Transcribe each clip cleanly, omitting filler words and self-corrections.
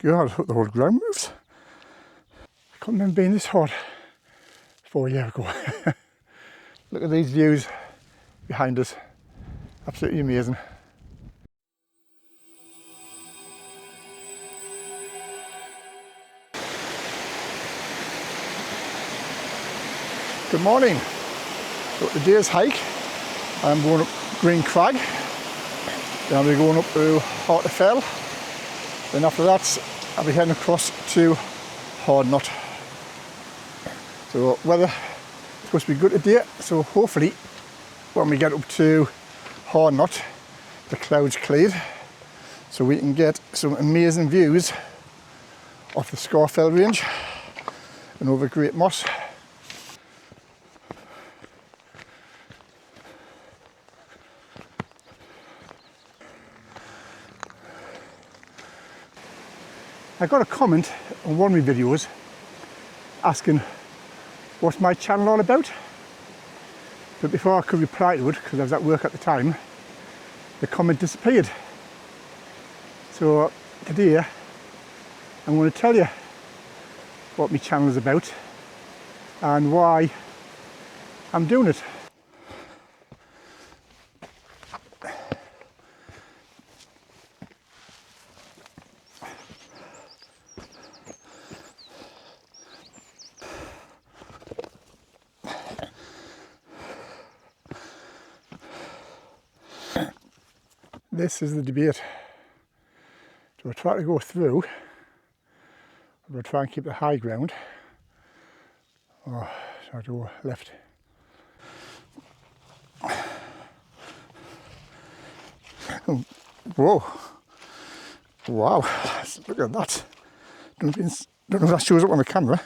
God, I hope the whole ground moves. I can't remember being this hot 4 years ago. Look at these views behind us. Absolutely amazing. Good morning. So today's hike, I'm going up Green Crag. Then I'll be going up to Harter Fell. Then after that, I'll be heading across to Hardknott. So weather is supposed to be good today, so hopefully when we get up to Hardknott, the clouds cleared, so we can get some amazing views of the Scafell range and over Great Moss. I got a comment on one of my videos asking what's my channel all about, but before I could reply to it, because I was at work at the time, the comment disappeared. So today I'm going to tell you what my channel is about and why I'm doing it. This is the debate. Do I try to go through, or do I try and keep the high ground, or do I go left? Oh, whoa, wow, look at that. Don't know if that shows up on the camera.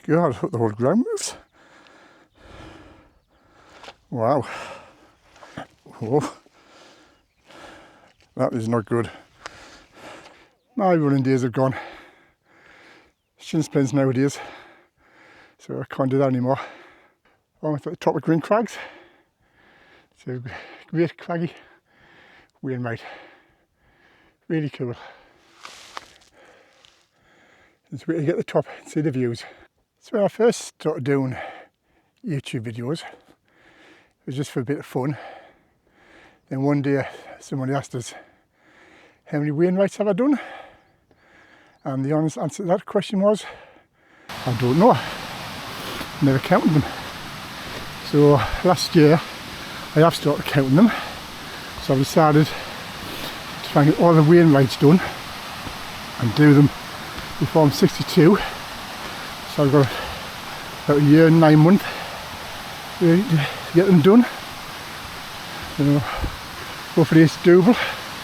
God, I hope the whole ground moves. Wow. Whoa. That is not good. My running days are gone. Shin splints nowadays, so I can't do that anymore. I'm at the top of Green Crags. It's a great craggy Wainwright. Really cool. It's way to get to the top and see the views. So when I first started doing YouTube videos, it was just for a bit of fun. Then one day somebody asked us, how many Wainwrights have I done? And the honest answer to that question was, I don't know. Never counted them. So last year I have started counting them. So I decided to try and get all the Wainwrights done and do them before I'm 62. So I've got about a year and 9 months really to get them done. Hopefully it's doable.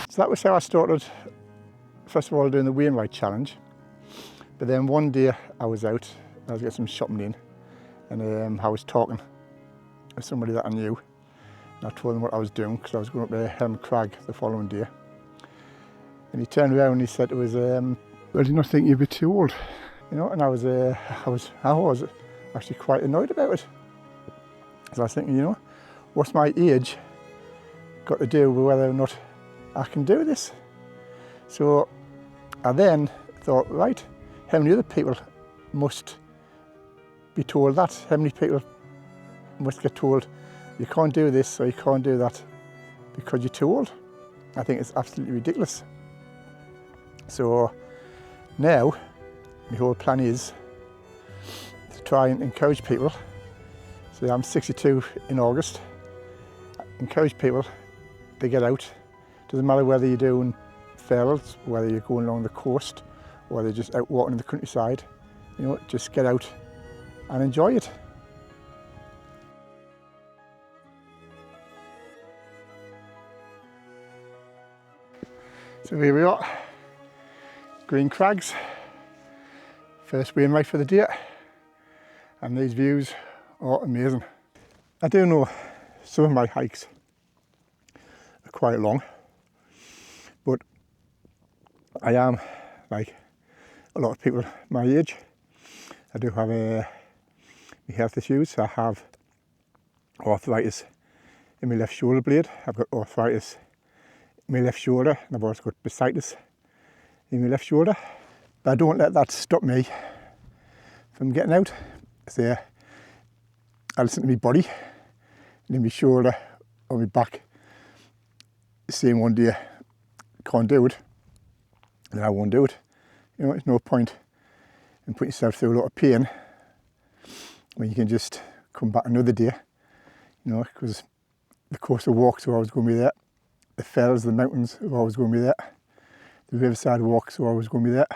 So that was how I started, first of all, doing the Wainwright challenge. But then one day I was out, I was getting some shopping in, and I was talking to somebody that I knew. And I told them what I was doing because I was going up to Harter Crag the following day. And he turned around and he said to us, well, do you not think you'd be too old? You know, and I was actually quite annoyed about it. So I was thinking, you know, what's my age got to do with whether or not I can do this? So I then thought, right, how many other people must be told that? How many people must get told you can't do this or you can't do that because you're too old? I think it's absolutely ridiculous. So now my whole plan is to try and encourage people. So I'm 62 in August. Encourage people to get out. Doesn't matter whether you're doing fells, whether you're going along the coast, or whether you're just out walking in the countryside. You know, just get out and enjoy it. So here we are, Green Crags. First Wainwright for the day, and these views are amazing. I do know some of my hikes are quite long, but I am like a lot of people my age. I do have health issues. I have arthritis in my left shoulder blade. I've got arthritis in my left shoulder, and I've also got bursitis in my left shoulder. But I don't let that stop me from getting out. So I listen to my body, and in my shoulder or my back, saying one day, can't do it, then I won't do it. You know, there's no point in putting yourself through a lot of pain when you can just come back another day, you know, because the coastal walks are always going to be there, the fells, the mountains are always going to be there, the riverside walks are always going to be there,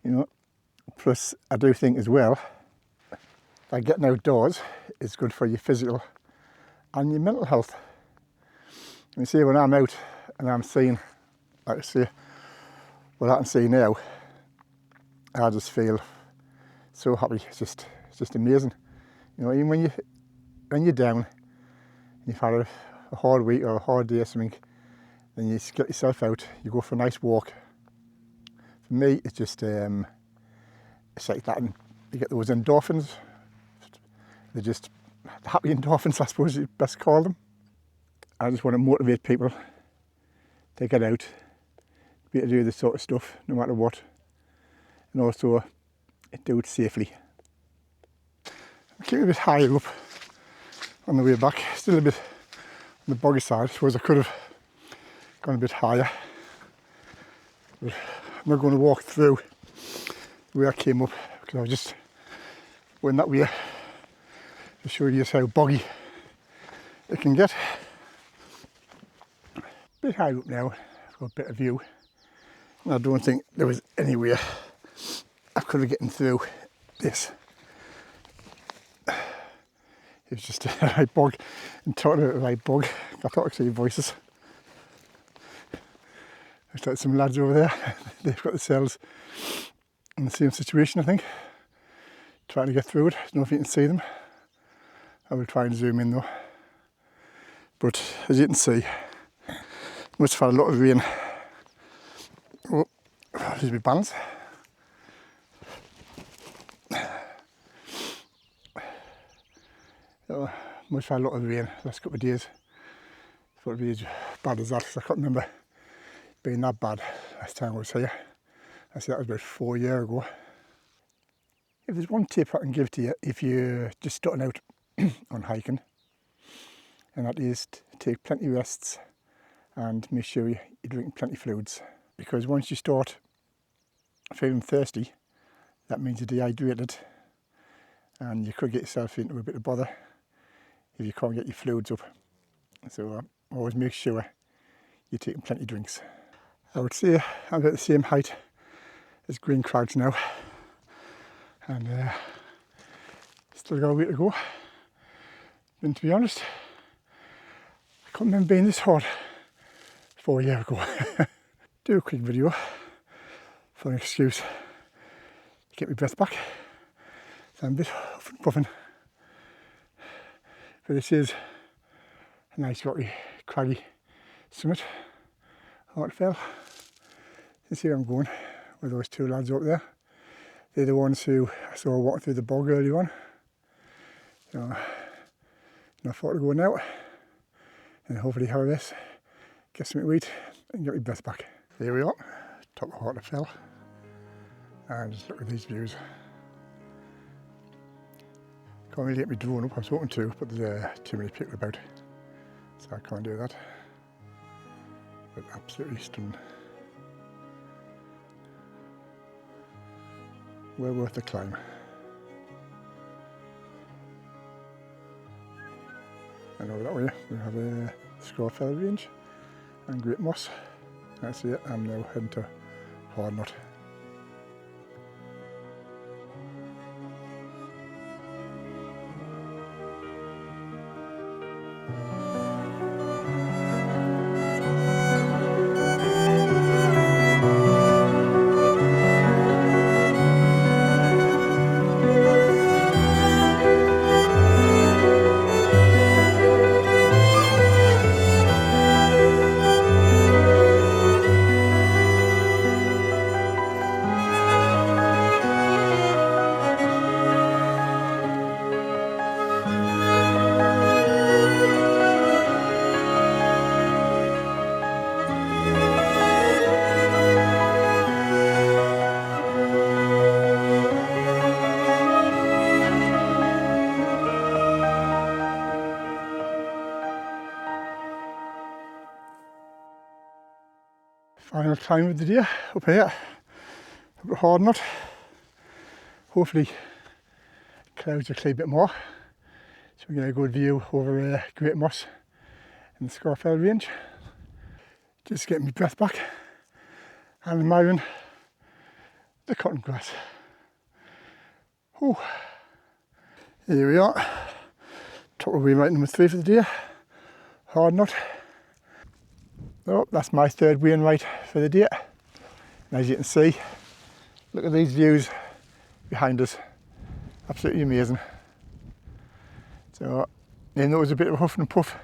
you know. Plus, I do think as well, like getting outdoors is good for your physical and your mental health. You see, when I'm out and I'm seeing, like I say, what I can see now, I just feel so happy. It's just amazing. You know, even when you're down, and you've had a hard week or a hard day or something, then you just get yourself out, you go for a nice walk. For me, it's just, it's like that, and you get those endorphins. They're just happy endorphins, I suppose you'd best call them. I just want to motivate people to get out, be able to do this sort of stuff no matter what, and also do it safely. I'm keeping a bit higher up on the way back, still a bit on the boggy side. I suppose I could have gone a bit higher, but I'm not going to walk through the way I came up, because I just went that way to show you just how boggy it can get. A bit higher up now, I've got a better view, and I don't think there was any way I could have gotten through this. It was just a right bog, and talking about a right bog, I thought I could see voices. There's like some lads over there, they've got themselves in the same situation, I think, trying to get through it. I don't know if you can see them. I will try and zoom in though. But as you can see, must have had a lot of rain. Oh, there's my balance. So, must have had a lot of rain the last couple of days. I thought it'd be as bad as that, because I can't remember being that bad last time I was here. I see that was about 4 years ago. If there's one tip I can give to you if you're just starting out on hiking, and that is to take plenty of rests and make sure you're drinking plenty of fluids, because once you start feeling thirsty, that means you're dehydrated, and you could get yourself into a bit of bother if you can't get your fluids up. So always make sure you're taking plenty of drinks. I would say I'm about the same height as Green Crag now, and still got a way to go. And to be honest, I can't remember being this hot 4 years ago. Do a quick video for an excuse to get my breath back. So I'm a bit huff and puffing, but this is a nice rocky, craggy summit, Harter Fell. You can see where I'm going with those two lads up there. They're the ones who I saw walking through the bog earlier on. So I thought to go now and hopefully have this, get something to eat and get my breath back. Here we are, top of Harter Fell, and just look at these views. Can't really get my drone up, I was hoping to, but there's too many people about, so I can't do that. But absolutely stunning. Well worth the climb. And over that way we have a Scafell range and Great Moss. That's it, I'm now heading to Hardknott. Final climb of the day up here, up at Hardknott. Hopefully clouds will clear a bit more, so we get a good view over Great Moss in the Scafell range. Just getting my breath back and admiring the cotton grass. Ooh. Here we are, top of Wainwright number 3 for the day, Hardknott. Oh, that's my third Wainwright for the day. And as you can see, look at these views behind us, absolutely amazing. So, even though it was a bit of a huff and puff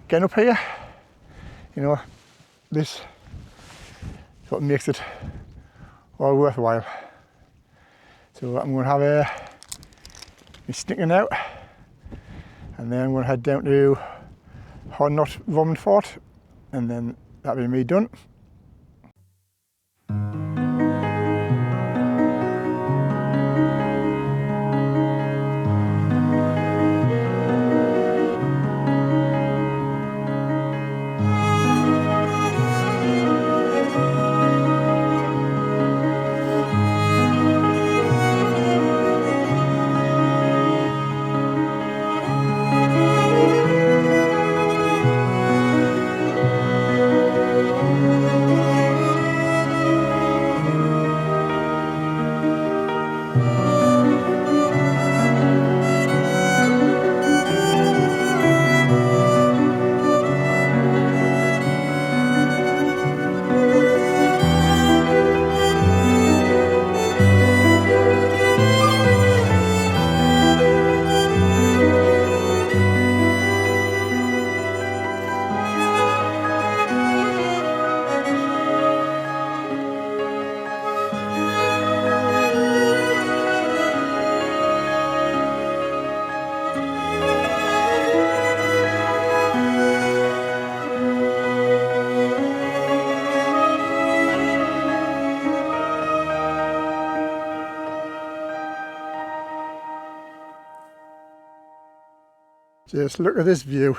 getting up here, you know, this is what makes it all worthwhile. So I'm going to have my snicking out, and then I'm going to head down to Hardknott Roman Fort, and then that'll be me done. Just look at this view.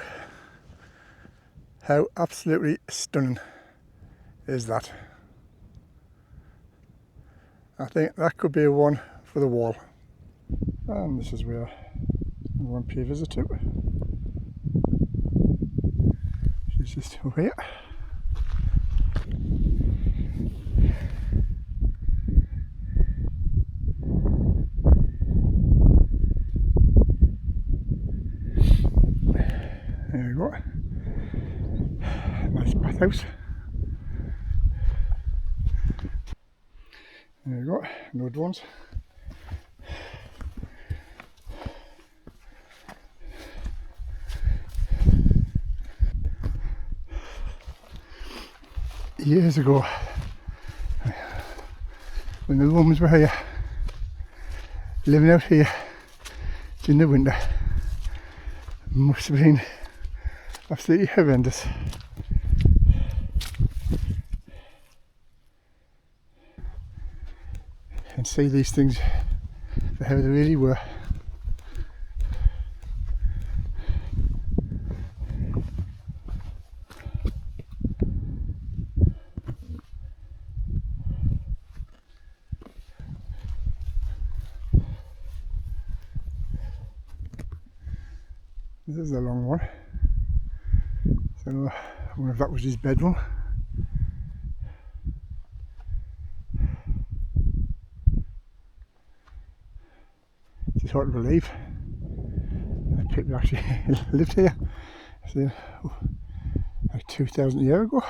How absolutely stunning is that? I think that could be one for the wall. And this is where we want to pay a visit to. She's just over here. There we go. Nice bathhouse. There we go. No drones. Years ago, when the Romans were here, living out here in the winter, must have been absolutely horrendous. And see these things for how they really were. This is a long one. So I wonder if that was his bedroom. It's hard to believe that people actually lived here. So, like 2,000 years ago.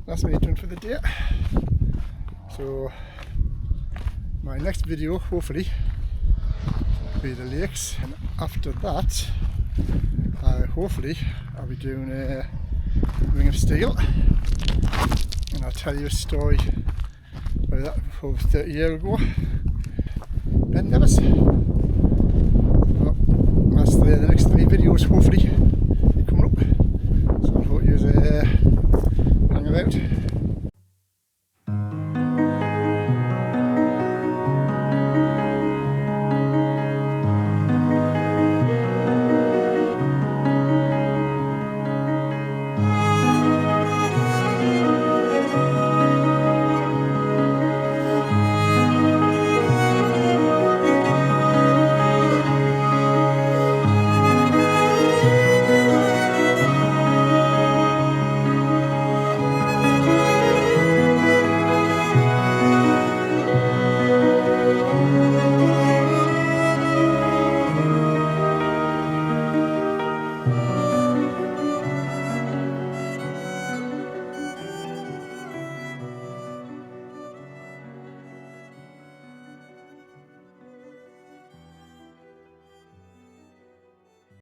That's me done for the day. So my next video, hopefully, will be the lakes, and after that, hopefully, I'll be doing a Ring of Steel, and I'll tell you a story about that over 30 years ago. Ben Nevis. So that's the next 3 videos, hopefully, coming up. So I hope you hang about.